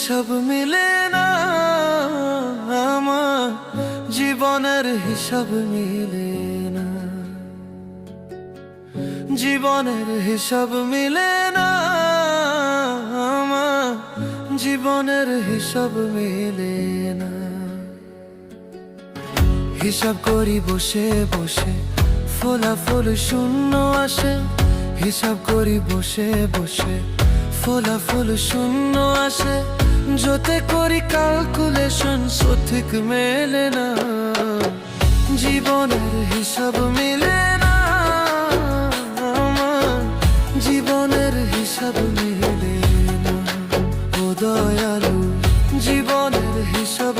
হিসাব মিলে না, আমার জীবনের হিসাব মিলে না, জীবনের হিসাব মিলে না, আমার জীবনের হিসাব মিলে না। হিসাব করি বসে বসে, ফলাফল শূন্য আসে। হিসাব করি বসে বসে, ফলাফল শূন্য আসে। যতে করি ক্যালকুলেশন সঠিক মেলে না, জীবনের হিসাব মিলে না, আমার জীবনের হিসাব মিলে না। ও দয়ালু, জীবনের হিসাব